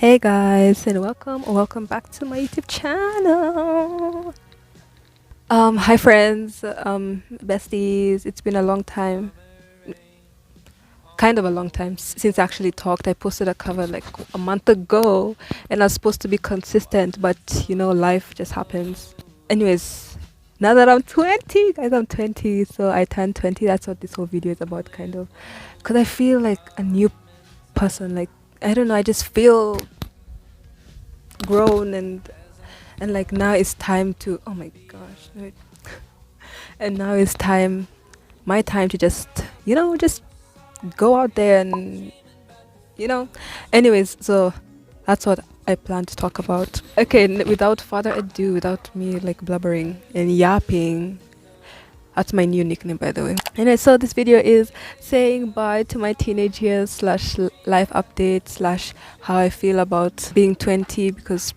Hey guys, and welcome back to my YouTube channel. Hi friends, besties. It's been a long time, kind of a long time since I actually talked. I posted a cover like a month ago, and I was supposed to be consistent, but life just happens. Anyways, now that I'm 20, guys, I'm 20, so I turned 20. That's what this whole video is about, kind of, because I feel like a new person. Like, I don't know, I just feel grown and like now it's time to, oh my gosh, wait. And now it's my time to just go out there and anyways, so that's what I plan to talk about. Okay, without further ado, without me like blubbering and yapping, that's my new nickname, by the way. Anyway, so this video is saying bye to my teenage years slash life update slash how I feel about being 20, because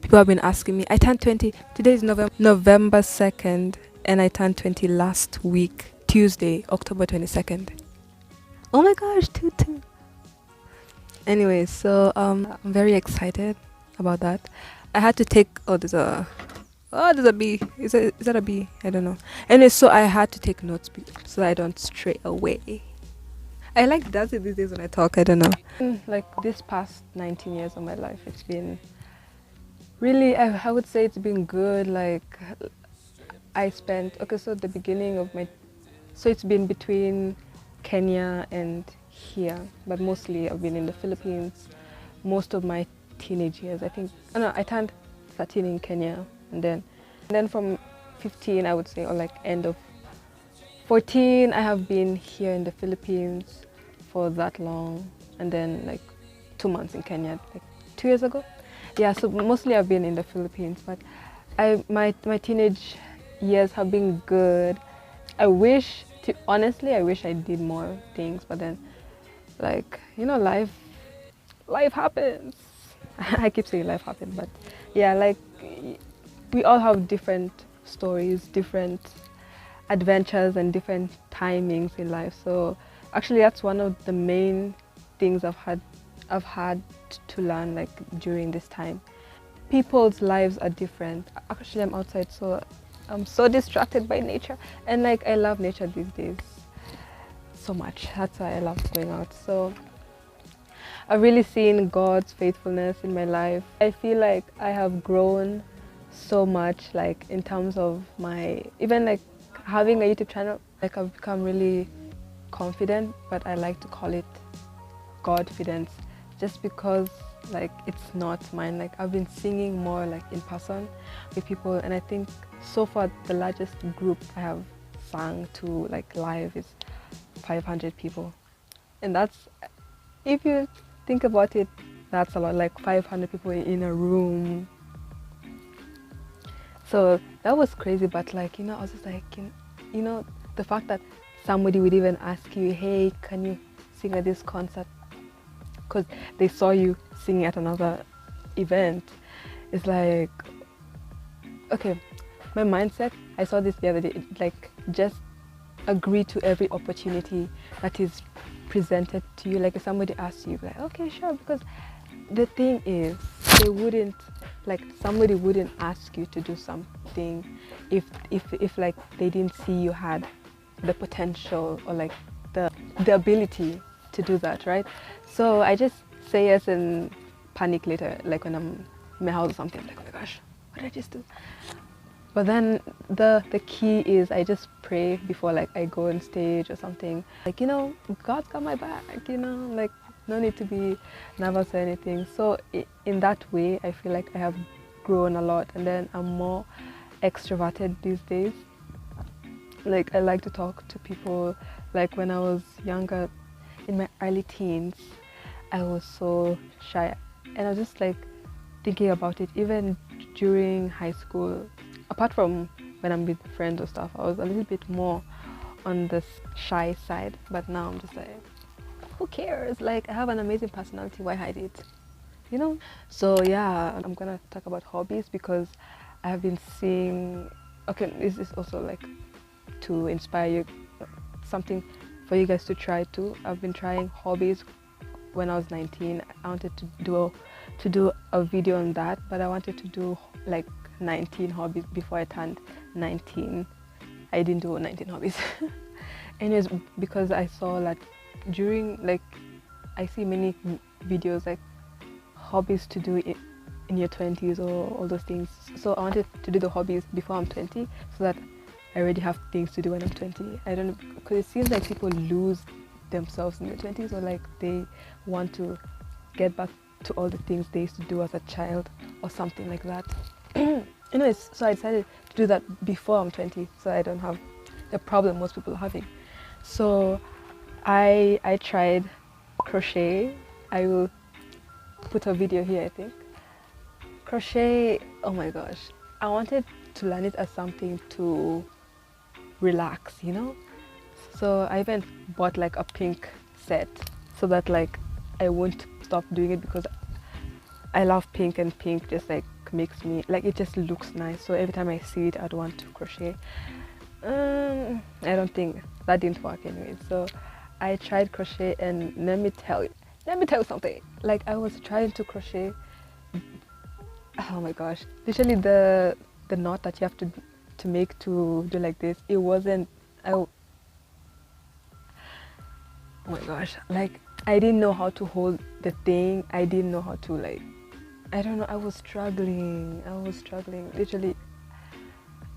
people have been asking me. I turned 20. Today is November 2nd, and I turned 20 last week, Tuesday, October 22nd. Oh my gosh, toot. Anyway, so I'm very excited about that. I had to take there's a bee. Is that a bee? I don't know. Anyway, so I had to take notes so I don't stray away. I like dancing these days when I talk. I don't know. Like this past 19 years of my life, it's been really, I would say it's been good. Like I spent, so the beginning of so it's been between Kenya and here, but mostly I've been in the Philippines most of my teenage years. I turned 13 in Kenya, and then from 15, I would say, or like end of 14, I have been here in the Philippines for that long, and then like 2 months in Kenya, like 2 years ago. Yeah, so mostly I've been in the Philippines, but my teenage years have been good. Honestly, I wish I did more things, but then, like, life happens. I keep saying life happens, but yeah, like, we all have different stories, different adventures, and different timings in life. So actually, that's one of the main things I've had to learn, like, during this time. People's lives are different. Actually, I'm outside, so I'm so distracted by nature, and like I love nature these days so much. That's why I love going out. So I've really seen God's faithfulness in my life. I feel like I have grown so much, like in terms of even like having a YouTube channel. Like I've become really confident, but I like to call it Godfidence, just because like it's not mine. Like I've been singing more like in person with people, and I think so far the largest group I have sang to like live is 500 people, and that's, if you think about it, that's a lot. Like 500 people in a room. So that was crazy, but like, I was just like, the fact that somebody would even ask you, hey, can you sing at this concert, because they saw you singing at another event, is like, okay, my mindset, I saw this the other day, like, just agree to every opportunity that is presented to you. Like if somebody asks you, like, okay, sure, because the thing is, somebody wouldn't ask you to do something if like they didn't see you had the potential or like the ability to do that, right? So I just say yes and panic later, like when I'm in my house or something. I'm like, oh my gosh, what did I just do? But then the key is I just pray before like I go on stage or something. Like, God's got my back, like no need to be nervous or anything. So in that way, I feel like I have grown a lot, and then I'm more extroverted these days. Like I like to talk to people. Like when I was younger, in my early teens, I was so shy, and I was just like thinking about it even during high school. Apart from when I'm with friends or stuff, I was a little bit more on the shy side, but now I'm just like, who cares? Like I have an amazing personality, why hide it? So yeah, I'm gonna talk about hobbies because I have been seeing, this is also like to inspire you, something for you guys to try too. I've been trying hobbies when I was 19. I wanted to to do a video on that, but I wanted to do like 19 hobbies before I turned 19. I didn't do 19 hobbies. Anyways, because I saw that during, like, I see many videos like hobbies to do in your 20s or all those things. So I wanted to do the hobbies before I'm 20 so that I already have things to do when I'm 20. I don't know, because it seems like people lose themselves in their 20s, or like they want to get back to all the things they used to do as a child or something like that. Anyways, so I decided to do that before I'm 20 so I don't have the problem most people are having. So I tried crochet. I will put a video here, I think. Crochet, oh my gosh, I wanted to learn it as something to relax, you know? So I even bought like a pink set so that like I won't stop doing it, because I love pink, and pink just like makes me, like, it just looks nice. So every time I see it I'd want to crochet. I don't think that didn't work anyway. So I tried crochet, and let me tell you something. Like, I was trying to crochet, oh my gosh, literally the knot that you have to make to do like this, it wasn't, oh my gosh, like I didn't know how to hold the thing. I didn't know how to, like, I don't know, I was struggling literally.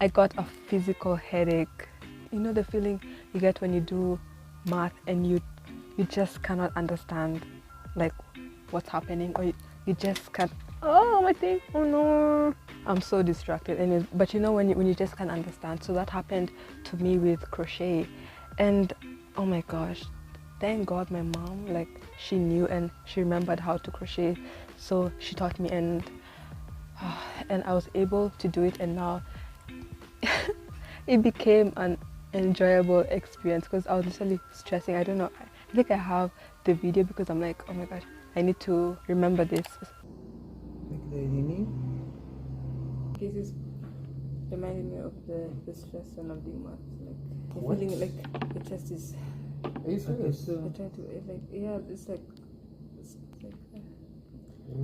I got a physical headache. You know the feeling you get when you do math and you just cannot understand like what's happening, or you just can't, oh my thing, oh no, I'm so distracted. Anyways, but you know when you just can't understand. So that happened to me with crochet, and oh my gosh, thank God my mom, like, she knew and she remembered how to crochet, so she taught me, and I was able to do it. And now it became an enjoyable experience, because I was literally stressing. I don't know, I think I have the video because I'm like, oh my gosh, I need to remember this. This is reminding me of the stress when I'm doing math. Like, the feeling like the chest is. Are you serious? I try to, like, yeah, it's like it's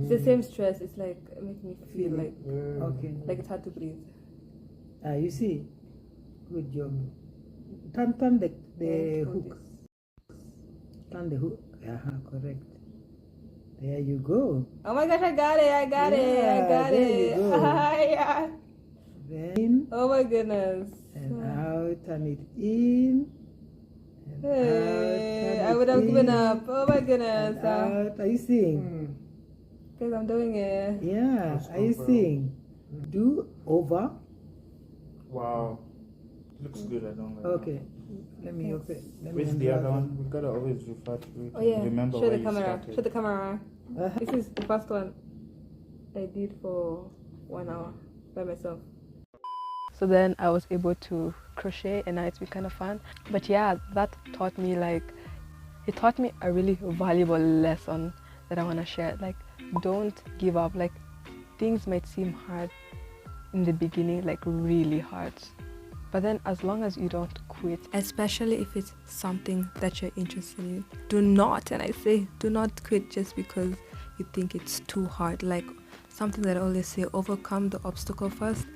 the same stress. It's like making me feel like Okay. like it's hard to breathe. You see, good job. Turn the hook. Turn the hook. Correct. There you go. Oh my gosh, I got it! I got it! You go. Yeah. Then Oh my goodness. and out, turn it in. And Hey, out, I would have given up. Oh my goodness. And out. Are you seeing? Because I'm doing it. Yeah. Are you seeing? Do over. Wow. Looks good, I don't like Okay. Let me open. Where's the other one? We gotta always refer to it. Oh yeah. Remember Show where the camera. you started. Show the camera. This is the first one I did for 1 hour by myself. So then I was able to crochet, and now it's been kind of fun. But yeah, that taught me, like, it taught me a really valuable lesson that I want to share. Like, don't give up. Like, things might seem hard in the beginning, like really hard, but then as long as you don't quit, especially if it's something that you're interested in, do not, and I say do not quit just because you think it's too hard. Like, something that I always say, overcome the obstacle first,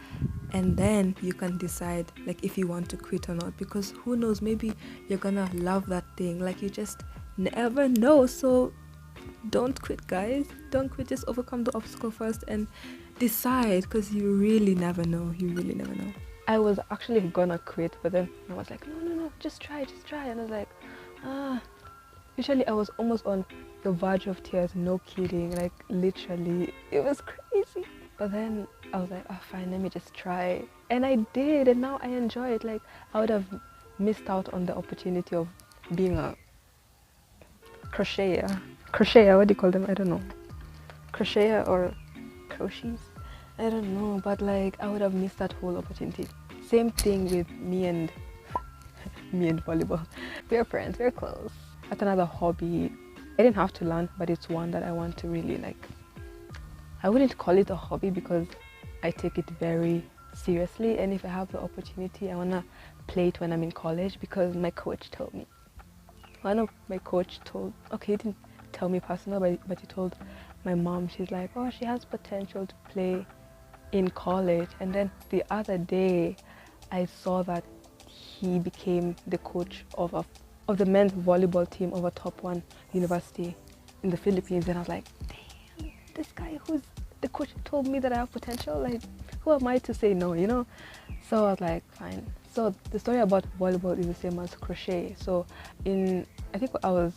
and then you can decide like if you want to quit or not, because who knows, maybe you're gonna love that thing. Like, you just never know. So don't quit, guys. Don't quit. Just overcome the obstacle first and decide, because you really never know. I was actually gonna quit, but then I was like, no, just try. And I was like, literally I was almost on the verge of tears, no kidding, like literally it was crazy. But then I was like, oh fine, let me just try, and I did, and now I enjoy it. Like, I would have missed out on the opportunity of being a crocheter, what do you call them? I don't know, crocheter or crochets, I don't know, but like I would have missed that whole opportunity. Same thing with me and volleyball. We're friends, we're close. That's another hobby I didn't have to learn, but it's one that I want to really, like, I wouldn't call it a hobby because I take it very seriously, and if I have the opportunity I want to play it when I'm in college, because my coach told me. Okay, he didn't tell me personally, but he told my mom, she's like, oh, she has potential to play in college. And then the other day, I saw that he became the coach of the men's volleyball team of a top 1 university in the Philippines. And I was like, damn, this guy who's the coach told me that I have potential. Like, who am I to say no, you know? So I was like, fine. So the story about volleyball is the same as crochet. So I think I was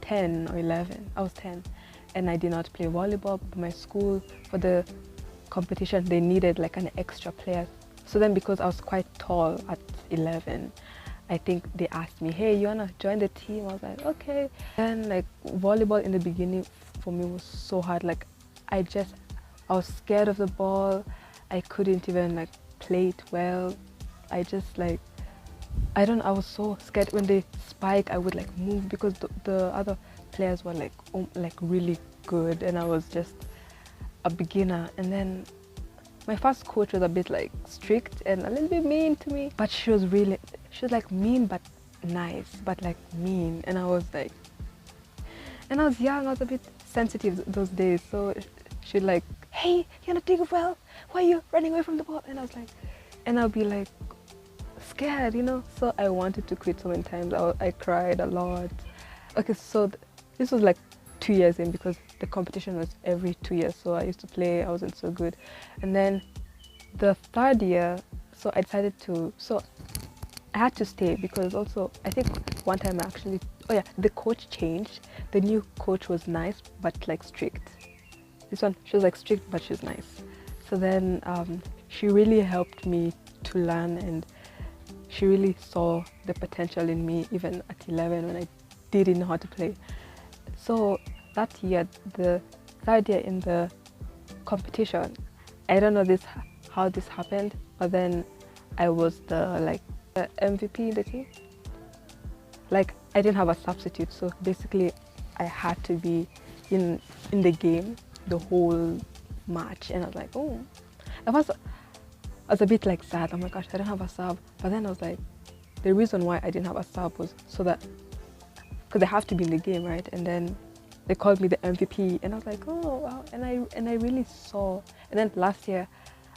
10 or 11. I was 10, and I did not play volleyball. But my school, for the competition, they needed like an extra player. So then, because I was quite tall at 11, I think they asked me, hey, you wanna join the team? I was like, okay. And like volleyball in the beginning for me was so hard. Like I was scared of the ball. I couldn't even like play it well. I just like, I was so scared when they spike. I would like move because the other players were like really good, and I was just a beginner. And then my first coach was a bit like strict and a little bit mean to me, but she was like mean but nice, but like mean. And I was like, and I was young, I was a bit sensitive those days, so she'd like, hey, you're not doing well, why are you running away from the ball? And I was like, and I'll be like scared, you know. So I wanted to quit so many times. I cried a lot. Okay, so this was like 2 years in, because the competition was every 2 years, so I used to play. I wasn't so good. And then the third year, so I decided to, so I had to stay, because also I think one time the coach changed. The new coach was nice but like strict. This one, she was like strict but she was nice. So then she really helped me to learn, and she really saw the potential in me even at 11 when I didn't know how to play. So that year, the third year in the competition, I don't know how this happened, but then I was the MVP in the team. Like I didn't have a substitute, so basically I had to be in the game the whole match. And I was like, oh, at first I was a bit like sad. Oh my gosh, I don't have a sub. But then I was like, the reason why I didn't have a sub was so that, because I have to be in the game, right? And then they called me the MVP, and I was like, oh wow. And I really saw. And then last year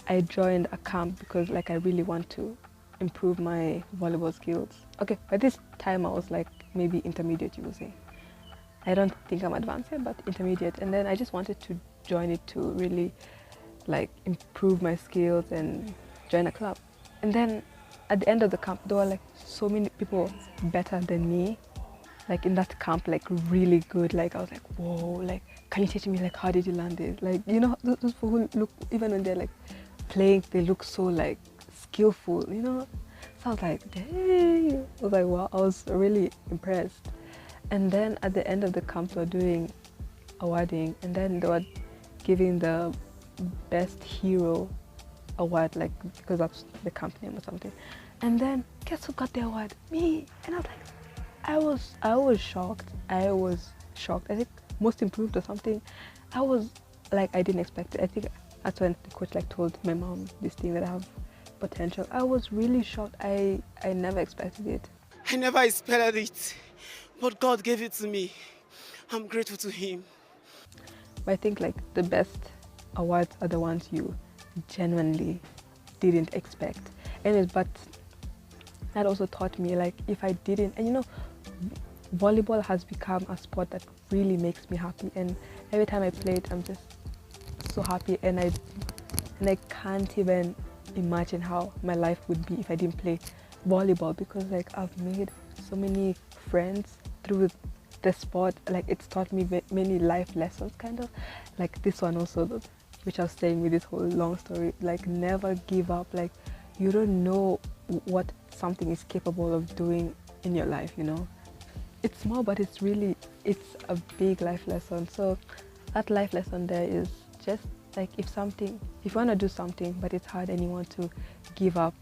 I joined a camp because like I really want to improve my volleyball skills. Okay, by this time I was like maybe intermediate, you would say. I don't think I'm advanced yet, but intermediate. And then I just wanted to join it to really like improve my skills and join a club. And then at the end of the camp, there were like so many people better than me, like in that camp, like really good. Like I was like, whoa, like can you teach me like how did you learn this? Like, you know, those people who look, even when they're like playing, they look so like skillful, you know. So I was like, dang. I was like, wow, I was really impressed. And then at the end of the camp, they were doing awarding, and then they were giving the best hero award, like because that's the camp name or something. And then guess who got the award? Me. And I was like, I was shocked. I think most improved or something. I was like, I didn't expect it. I think that's when the coach like told my mom this thing that I have potential. I was really shocked. I never expected it. I never expected it, but God gave it to me. I'm grateful to Him. But I think like the best awards are the ones you genuinely didn't expect. Anyways, but that also taught me, like, if I didn't, and you know, volleyball has become a sport that really makes me happy, and every time I play it, I'm just so happy, and I can't even imagine how my life would be if I didn't play volleyball, because like I've made so many friends through the sport. Like it's taught me many life lessons, kind of like this one also, which I was saying with this whole long story, like never give up. Like you don't know what something is capable of doing in your life, you know. It's small, but it's a big life lesson. So that life lesson there is just like, if you want to do something but it's hard and you want to give up,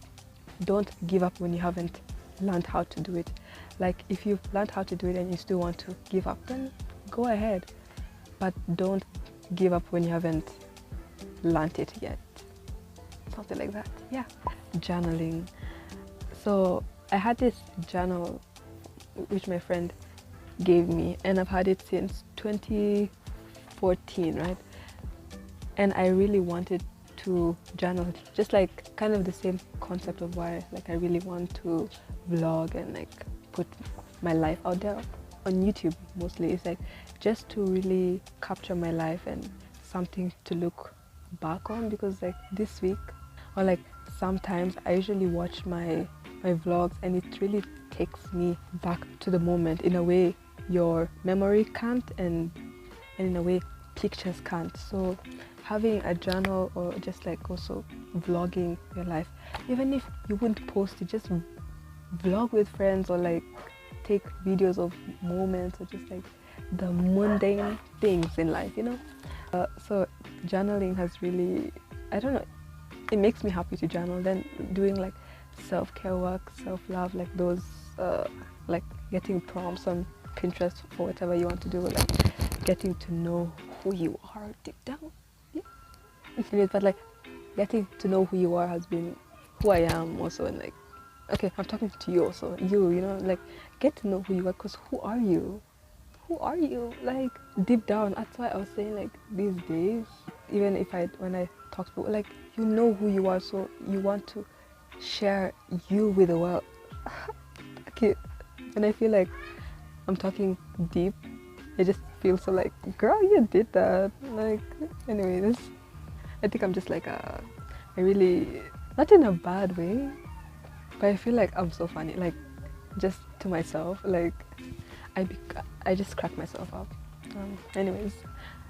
don't give up when you haven't learned how to do it. Like if you've learned how to do it and you still want to give up, then go ahead, but don't give up when you haven't learned it yet. Something like that. Yeah. Journaling. So I had this journal which my friend gave me, and I've had it since 2014 14, right? And I really wanted to journal, just like kind of the same concept of why like I really want to vlog and like put my life out there on YouTube mostly. It's like just to really capture my life and something to look back on, because like this week or like sometimes I usually watch my vlogs and it really takes me back to the moment in a way your memory can't, and in a way pictures can't. So having a journal or just like also vlogging your life, even if you wouldn't post it, just vlog with friends or like take videos of moments or just like the mundane things in life, you know. So journaling has really, I don't know, it makes me happy to journal. Then doing like self-care work, self-love, like those like getting prompts on Pinterest for whatever you want to do, like getting to know who you are deep down. Yeah. But like getting to know who you are has been who I am also, and like, okay, I'm talking to you also, you know, like get to know who you are, because who are you? Who are you? Like deep down, that's why I was saying like these days, even if when I talk to people, like you know who you are, so you want to share you with the world. Okay, and I feel like I'm talking deep, it just feels so like, girl, you did that. Like, anyways, I think I'm just like I really, not in a bad way, but I feel like I'm so funny, like just to myself, like I just crack myself up. Anyways,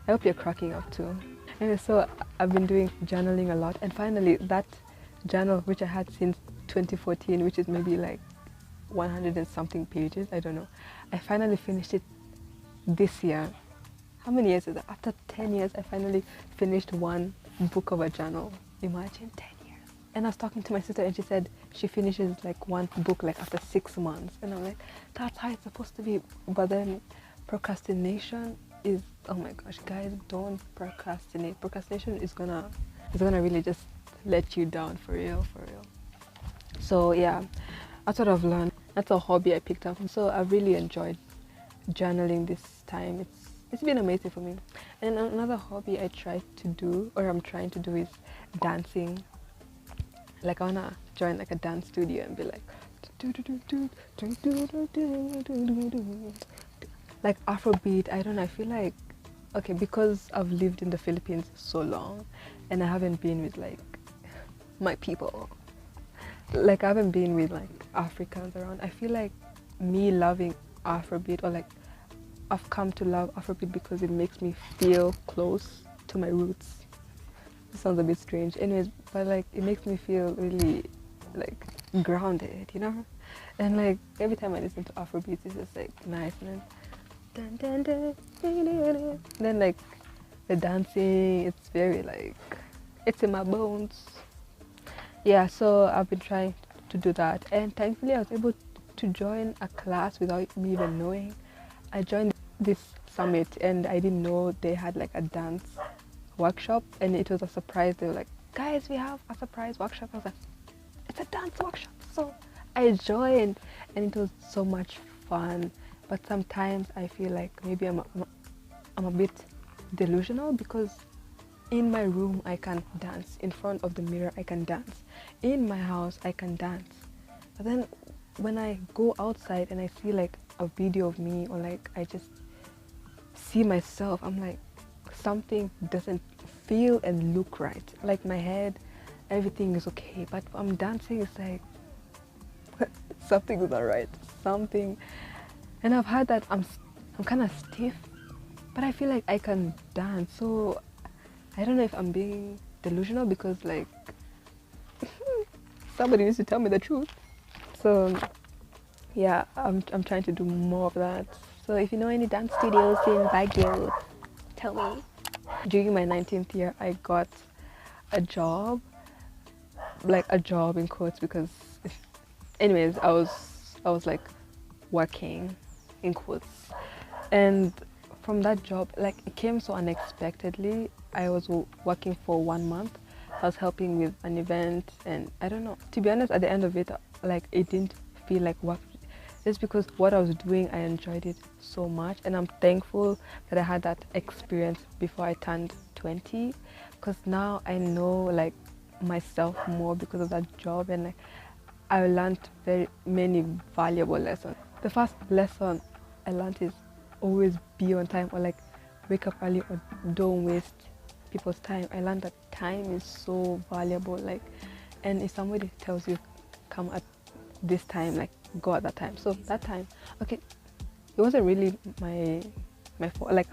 I hope you're cracking up too. Anyway, so I've been doing journaling a lot, and finally that journal which I had since 2014, which is maybe like 100 and something pages, I don't know, I finally finished it this year. How many years is that? After 10 years I finally finished one book of a journal. Imagine 10 years. And I was talking to my sister and she said she finishes like one book like after 6 months, and I'm like, that's how it's supposed to be. But then procrastination is, oh my gosh guys, don't procrastinate. Procrastination is gonna really just let you down, for real. So yeah, that's what I've learned. That's a hobby I picked up, so I've really enjoyed journaling this time. It's been amazing for me. And another hobby I try to do, or I'm trying to do, is dancing. Like I wanna join like a dance studio and be like Afrobeat. I don't know, I feel like, okay, because I've lived in the Philippines so long and I haven't been with like my people, like I haven't been with like Africans around, I feel like me loving Afrobeat, or like I've come to love Afrobeat because it makes me feel close to my roots. It sounds a bit strange, anyways, but like it makes me feel really like grounded, you know. And like every time I listen to Afrobeat, it's just like nice, and then like the dancing, it's very like, it's in my bones. Yeah, so I've been trying to do that, and thankfully I was able to join a class without me even knowing. I joined this summit and I didn't know they had like a dance workshop, and it was a surprise. They were like, guys, we have a surprise workshop. I was like, it's a dance workshop. So I joined and it was so much fun. But sometimes I feel like maybe I'm a bit delusional, because in my room I can dance, in front of the mirror I can dance, in my house I can dance, but then when I go outside and I see like a video of me, or like I just see myself, I'm like, something doesn't feel and look right. Like my head, everything is okay, but I'm dancing, it's like something is not right, something. And I've heard that I'm kind of stiff, but I feel like I can dance. So I don't know if I'm being delusional, because like somebody needs to tell me the truth. So yeah, I'm trying to do more of that. So if you know any dance studios in Baguio, tell me. During my 19th year, I got a job, like a job in quotes, because anyways, I was like working in quotes, and from that job, like it came so unexpectedly. I was working for 1 month. I was helping with an event, and I don't know, to be honest, at the end of it, like it didn't feel like work. just because what I was doing, I enjoyed it so much, and I'm thankful that I had that experience before I turned 20, because now I know like myself more because of that job, and like I learned very many valuable lessons. The first lesson I learned is always be on time, or like wake up early, or don't waste people's time. I learned that time is so valuable, like, and if somebody tells you come at this time, like go at that time. So that time, okay, it wasn't really my fault. Like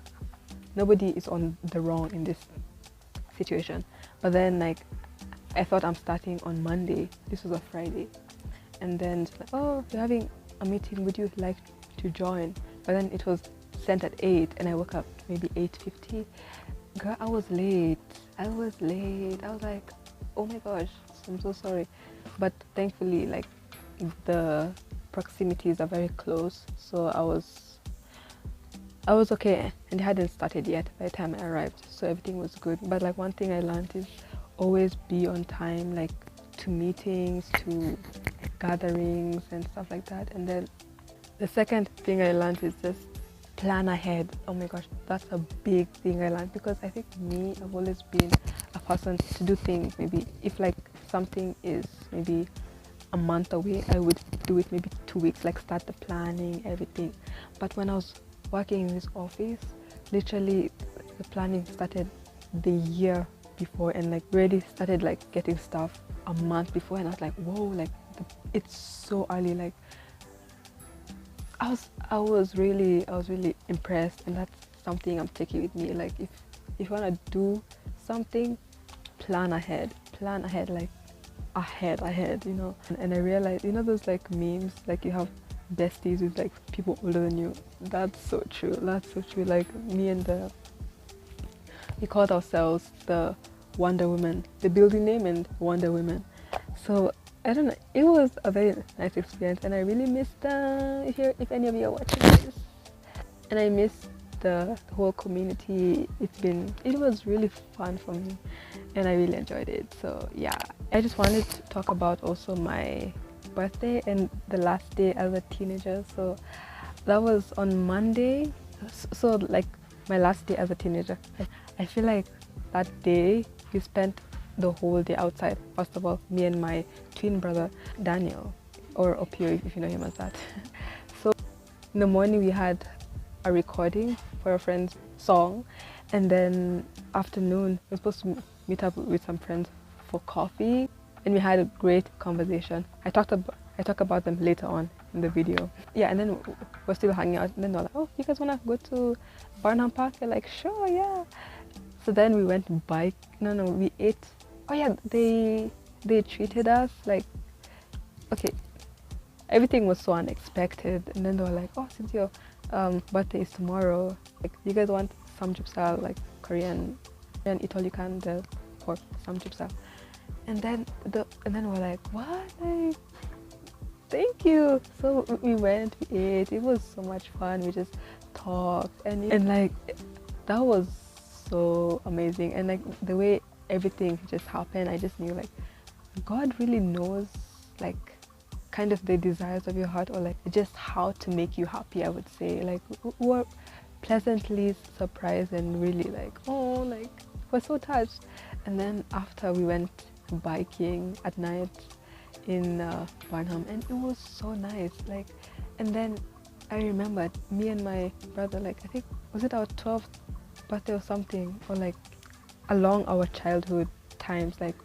nobody is on the wrong in this situation. But then like I thought I'm starting on Monday. This was a Friday, and then it's like, oh, you're having a meeting. Would you like to join? But then it was sent at 8, and I woke up maybe 8:50. Girl, I was late. I was like, oh my gosh, I'm so sorry. But thankfully, like the proximities are very close, so I was okay, and it hadn't started yet by the time I arrived, so everything was good. But like one thing I learned is always be on time, like to meetings, to gatherings and stuff like that. And then the second thing I learned is just plan ahead. Oh my gosh, that's a big thing I learned, because I think I've always been a person to do things. Maybe if like something is maybe a month away, I would do it maybe 2 weeks, like start the planning, everything. But when I was working in this office, literally the planning started the year before, and like already started like getting stuff a month before, and I was like, whoa, like it's so early. Like I was really impressed, and that's something I'm taking with me. Like if you want to do something, plan ahead, like ahead, you know. And I realized, you know, those like memes, like you have besties with like people older than you. That's so true. Like me and we called ourselves the Wonder Woman, the building name, and Wonder Women. So I don't know, it was a very nice experience, and I really missed here, if any of you are watching this, and I missed the whole community. It was really fun for me, and I really enjoyed it. So yeah, I just wanted to talk about also my birthday and the last day as a teenager. So that was on Monday. So like my last day as a teenager, I feel like that day we spent the whole day outside. First of all, me and my twin brother Daniel, or Opio if you know him as that. So in the morning we had a recording for a friend's song, and then afternoon we were supposed to meet up with some friends for coffee, and we had a great conversation. I talk about them later on in the video. Yeah, and then we're still hanging out, and then they're like, oh, you guys wanna go to Barnum Park? We're like, sure, yeah. So then we went we ate. Oh yeah, they treated us like, okay, everything was so unexpected. And then they were like, oh, since your birthday is tomorrow, like, you guys want samgyeopsal, like Korean Italian, the pork samgyeopsal. And then we're like, what? Like, thank you. So we went, we ate. It was so much fun. We just talked, and like that was so amazing. And like the way everything just happened, I just knew like God really knows like kind of the desires of your heart, or like just how to make you happy. I would say, like, we were pleasantly surprised and really like, oh, like we're so touched. And then after we went biking at night in Barnum, and it was so nice. Like, and then I remembered me and my brother, like, I think was it our 12th birthday or something, or like along our childhood times, like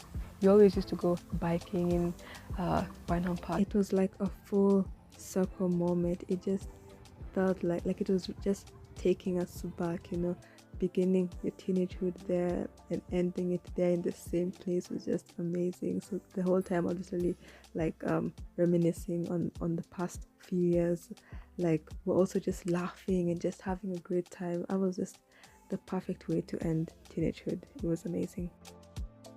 we always used to go biking in Barnum Park. It was like a full circle moment. It just felt like it was just taking us back, you know, beginning your teenagehood there and ending it there in the same place was just amazing. So the whole time I was literally like reminiscing on the past few years. Like, we're also just laughing and just having a great time. I was just the perfect way to end teenagehood. It was amazing.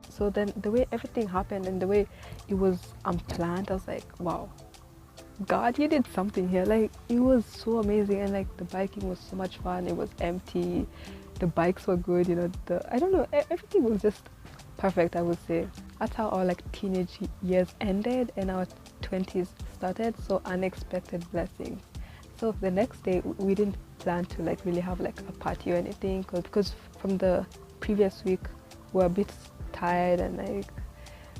So then the way everything happened and the way it was unplanned, I was like, wow, God, you did something here. Like, it was so amazing. And like the biking was so much fun. It was empty, the bikes were good, you know, I don't know, everything was just perfect, I would say. That's how our like teenage years ended and our 20s started. So unexpected blessings. So the next day we didn't plan to like really have like a party or anything because from the previous week we're a bit tired and like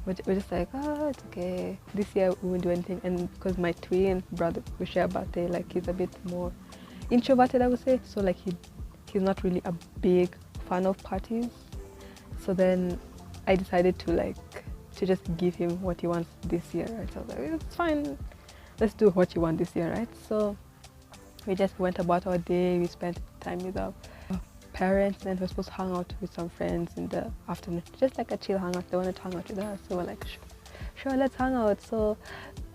we're just like, oh, it's okay. This year we won't do anything. And because my twin brother, we share a birthday, like he's a bit more introverted, I would say. So like he's not really a big fan of parties. So then I decided to just give him what he wants this year, right? So I was like, it's fine, let's do what you want this year, right? So we just went about our day. We spent time with our parents, and we're supposed to hang out with some friends in the afternoon, just like a chill hangout. They wanted to hang out with us, so we're like, sure, let's hang out. So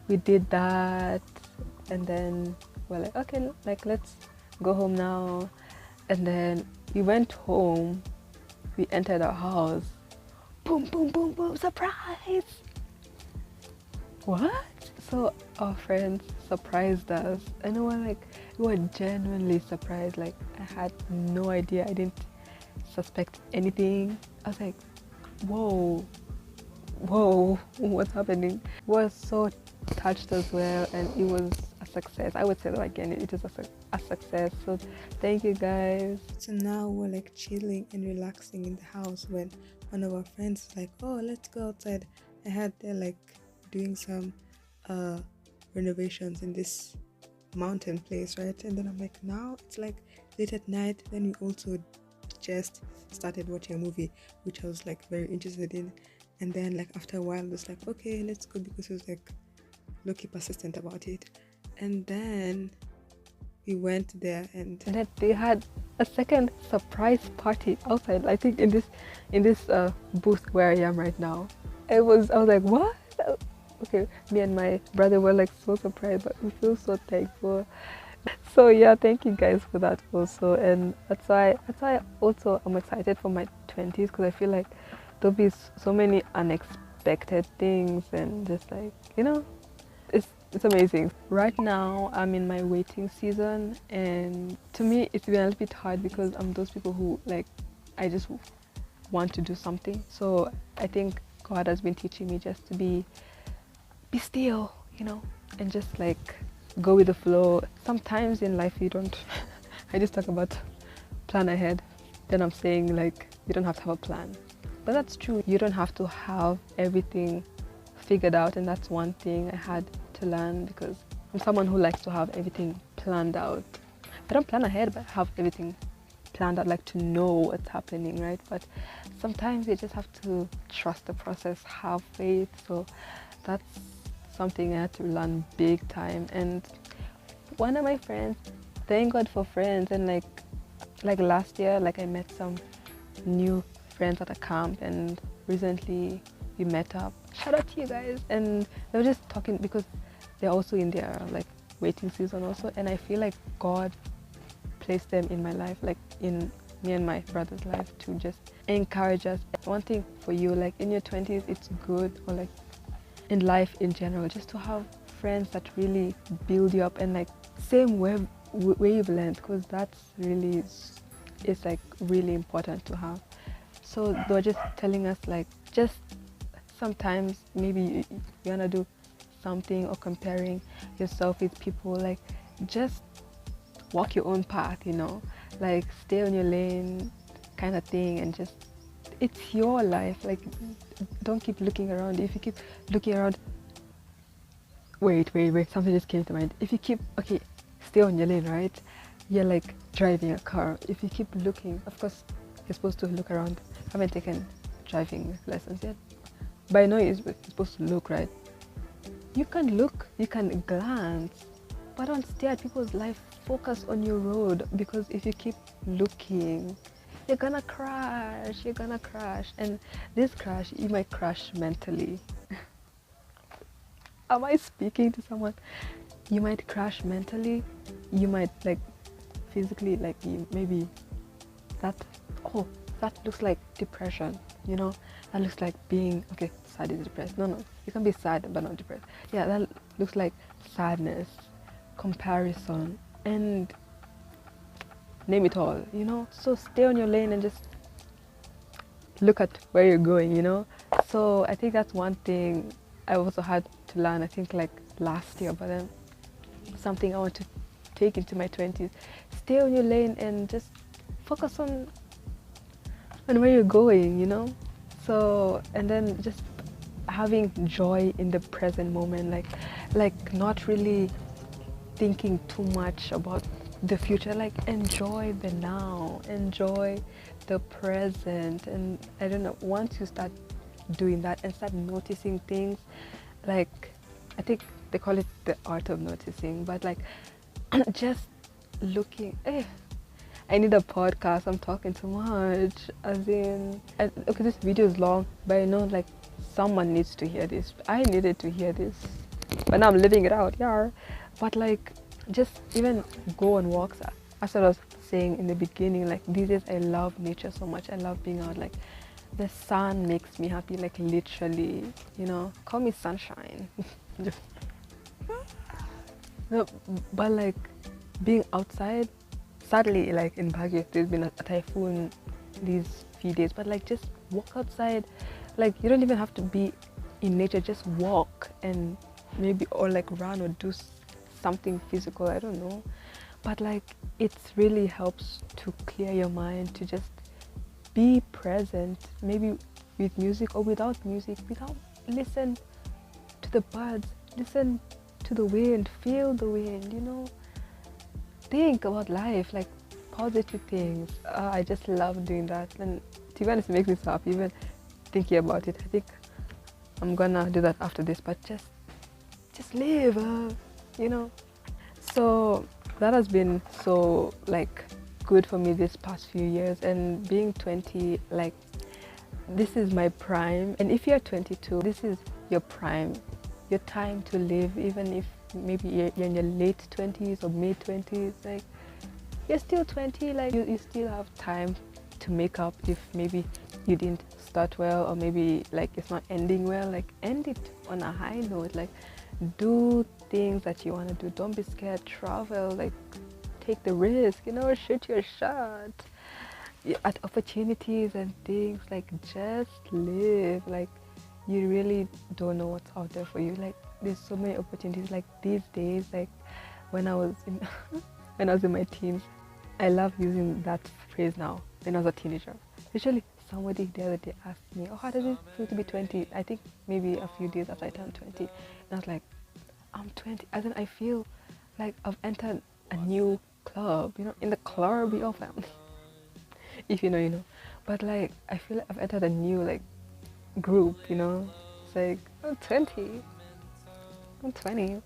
we did that, and then we're like, okay, like let's go home now. And then we went home. We entered our house. Boom, boom, boom, boom! Surprise! What? So our friends surprised us, and we were genuinely surprised. Like I had no idea. I didn't suspect anything. I was like, whoa, what's happening? We were so touched as well, and it was a success. I would say that again, it is a success. So thank you guys. So now we're like chilling and relaxing in the house when one of our friends was like, oh, let's go outside. I heard they're like doing some renovations in this mountain place, right? And then I'm like, now it's like late at night. Then we also just started watching a movie which I was like very interested in, and then like after a while I was like, okay, let's go, because he was like low-key persistent about it. And then we went there, and then they had a second surprise party outside, I think in this booth where I am right now. I was like, what? Okay, me and my brother were like so surprised, but we feel so thankful. So yeah, thank you guys for that also. And that's why also I'm excited for my 20s, because I feel like there'll be so many unexpected things, and just like, it's amazing. Right now I'm in my waiting season, and to me it's been a little bit hard because I'm those people who like, I just want to do something. So I think God has been teaching me just to be still, and just like go with the flow. Sometimes in life you don't I just talk about plan ahead, then I'm saying like you don't have to have a plan, but that's true. You don't have to have everything figured out, and that's one thing I had to learn, because I'm someone who likes to have everything planned out. I don't plan ahead, but have everything planned out, like to know what's happening, right? But sometimes you just have to trust the process, have faith. So that's something I had to learn big time. And one of my friends, thank God for friends, and like last year, like I met some new friends at a camp, and recently we met up. Shout out to you guys. And they were just talking because they're also in their like waiting season also, and I feel like God placed them in my life, like in me and my brother's life, to just encourage us. One thing for you, like in your 20s, it's good, or like in life in general, just to have friends that really build you up, and like same wavelength, because that's really it's like really important to have. So they were just telling us like, just sometimes maybe you wanna do something, or comparing yourself with people, like just walk your own path, like stay on your lane kind of thing, and just, it's your life. Like don't keep looking around. If you keep looking around, wait, something just came to mind. If you keep, okay, stay on your lane, right? You're like driving a car. If you keep looking, of course you're supposed to look around. I haven't taken driving lessons yet, but I know you're supposed to look, right? You can look, you can glance, but don't stare at people's life. Focus on your road, because if you keep looking, you're gonna crash. And this crash, you might crash mentally. Am I speaking to someone? You might crash mentally, you might like physically, like you maybe that looks like depression, that looks like being, okay, sad is depressed. No, you can be sad but not depressed. Yeah, that looks like sadness, comparison, and name it all, So stay on your lane and just look at where you're going, you know. So I think that's one thing I also had to learn, I think like last year, but then something I want to take into my 20s. Stay on your lane and just focus on where you're going, you know. So, and then just having joy in the present moment, like not really thinking too much about the future, like enjoy the now, enjoy the present. And I don't know, once you start doing that and start noticing things, like I think they call it the art of noticing, but like just looking, I need a podcast, I'm talking too much, as in, okay, this video is long, but I know like someone needs to hear this. I needed to hear this, but now I'm living it out, yeah. But like, just even go on walks. As I was saying in the beginning, like these days I love nature so much. I love being out. Like the sun makes me happy, like literally, you know. Call me sunshine. No, but like being outside. Sadly, like in Baguio, there's been a typhoon these few days. But like just walk outside. Like you don't even have to be in nature. Just walk and maybe or like run or do something physical, I don't know, but like it really helps to clear your mind, to just be present, maybe with music or without music, without listen to the birds, listen to the wind, feel the wind, you know, think about life, like positive things. I just love doing that, and to be honest, it makes me so happy even thinking about it. I think I'm gonna do that after this, but just live, you know. So that has been so like good for me this past few years, and being 20, like this is my prime. And if you're 22, this is your prime, your time to live. Even if maybe you're in your late 20s or mid 20s, like you're still 20, like you still have time to make up if maybe you didn't start well, or maybe like it's not ending well. Like end it on a high note, like do things that you want to do. Don't be scared. Travel, like take the risk, you know, shoot your shot at opportunities and things. Like just live. Like you really don't know what's out there for you. Like there's so many opportunities. Like these days, like when I was in when I was in my teens, I love using that phrase now. When I was a teenager, literally somebody the other day asked me, oh, how does it feel to be 20? I think maybe a few days after I turned 20. And I was like, I'm 20. As in, I feel like I've entered a new club, you know, in the club we all found. If you know, you know. But like, I feel like I've entered a new like group, you know. It's like, I'm 20. I'm 20.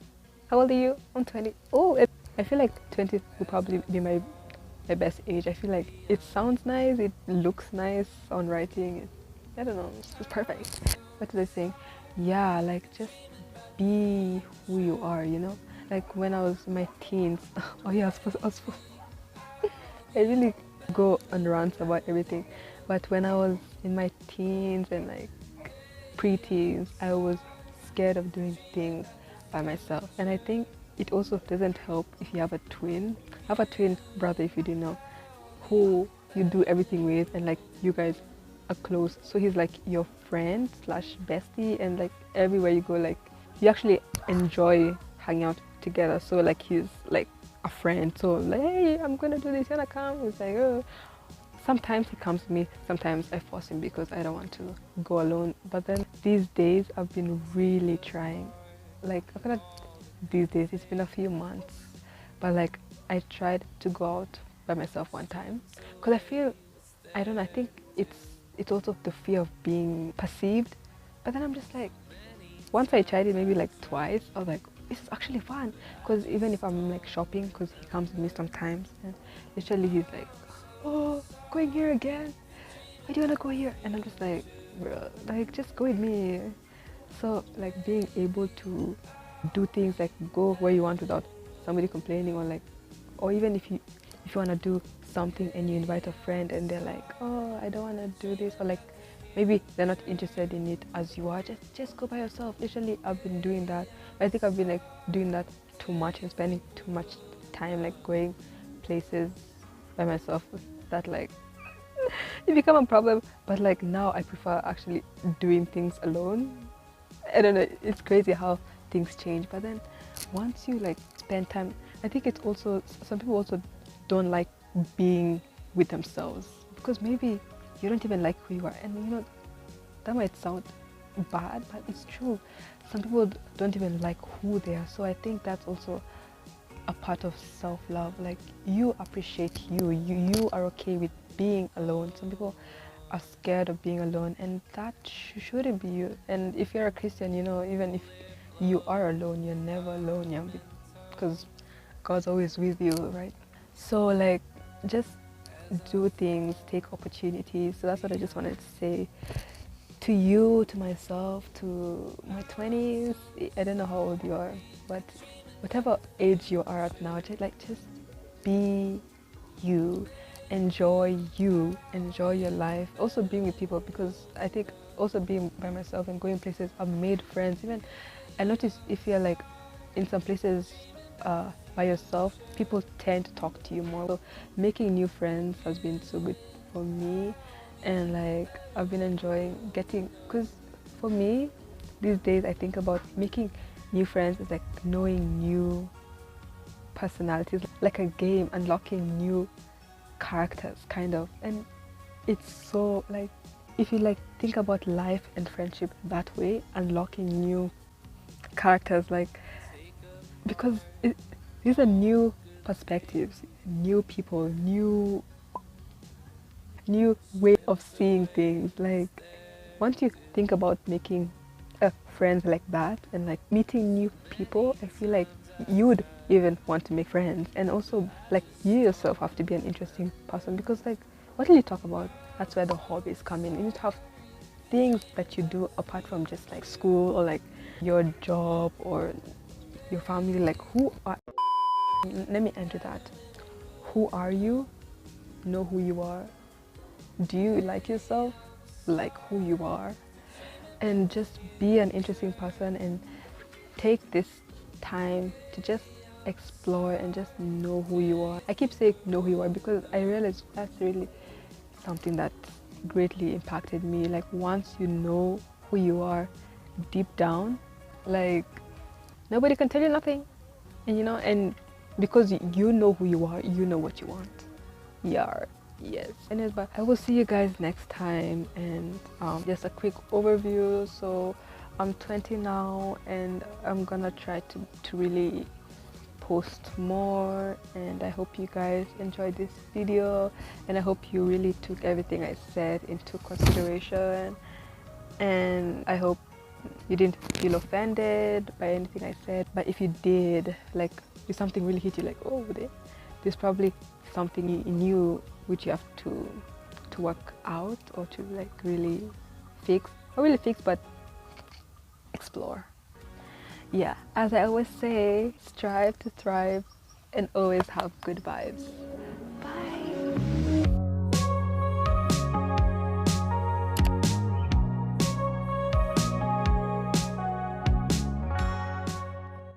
How old are you? I'm 20. Oh, I feel like 20 would probably be my best age. I feel like it sounds nice, it looks nice on writing. I don't know, it's perfect. What was I saying? Yeah, like just be who you are, you know? Like when I was in my teens, oh yeah, I really go on rants about everything. But when I was in my teens and like pre-teens, I was scared of doing things by myself. And I think it also doesn't help if you have a twin. I have a twin brother, if you didn't know, who you do everything with, and like you guys are close. So he's like your friend slash bestie, and like everywhere you go, like you actually enjoy hanging out together. So like he's like a friend. So like, hey, I'm gonna do this, you wanna come? He's like, oh. Sometimes he comes to me, sometimes I force him because I don't want to go alone. But then these days I've been really trying. Like I cannot these days, it's been a few months, but like I tried to go out by myself one time because I feel, I don't know, I think it's also the fear of being perceived. But then I'm just like, once I tried it maybe like twice, I was like, this is actually fun. Because even if I'm like shopping, because he comes with me sometimes, and literally he's like, oh, going here again, why do you want to go here? And I'm just like, bro, like just go with me. So like being able to do things, like go where you want without somebody complaining, or like, or even if you want to do something and you invite a friend and they're like, oh, I don't want to do this, or like maybe they're not interested in it as you are, just go by yourself. Literally I've been doing that. I think I've been like doing that too much and spending too much time like going places by myself that like it become a problem. But like now I prefer actually doing things alone. I don't know, it's crazy how things change. But then once you like spend time, I think it's also, some people also don't like being with themselves because maybe you don't even like who you are. And you know, that might sound bad, but it's true. Some people don't even like who they are. So I think that's also a part of self-love. Like you appreciate you are okay with being alone. Some people are scared of being alone, and that shouldn't be you. And if you're a Christian, you know, even if you are alone, you're never alone, yeah, because God's always with you, right? So like just do things, take opportunities. So that's what I just wanted to say to you, to myself, to my 20s. I don't know how old you are, but whatever age you are at now, just be you, enjoy your life. Also being with people, because I think also being by myself and going places, I've made friends. Even I notice if you're like in some places by yourself, people tend to talk to you more. So making new friends has been so good for me, and like I've been enjoying getting, because for me these days I think about making new friends is like knowing new personalities, like a game, unlocking new characters kind of. And it's so like, if you like think about life and friendship that way, unlocking new characters, like, because these are new perspectives, new people, new way of seeing things. Like once you think about making friends like that and like meeting new people, I feel like you would even want to make friends. And also like you yourself have to be an interesting person, because like what will you talk about? That's where the hobbies come in. You need to have things that you do apart from just like school or like your job or your family. Like who are, let me enter that, who are you? Know who you are. Do you like yourself? Like who you are? And just be an interesting person and take this time to just explore and just know who you are. I keep saying know who you are because I realize that's really something that greatly impacted me. Like once you know who you are deep down, like nobody can tell you nothing. And you know, and because you know who you are, you know what you want. Yeah. Yes. Anyways, but I will see you guys next time. And just a quick overview. So I'm 20 now, and I'm gonna try to really post more, and I hope you guys enjoyed this video, and I hope you really took everything I said into consideration, and I hope you didn't feel offended by anything I said. But if you did, like if something really hit you, like, oh, there's probably something in you which you have to work out, or to like really fix, not really fix, but explore. Yeah, as I always say, strive to thrive and always have good vibes.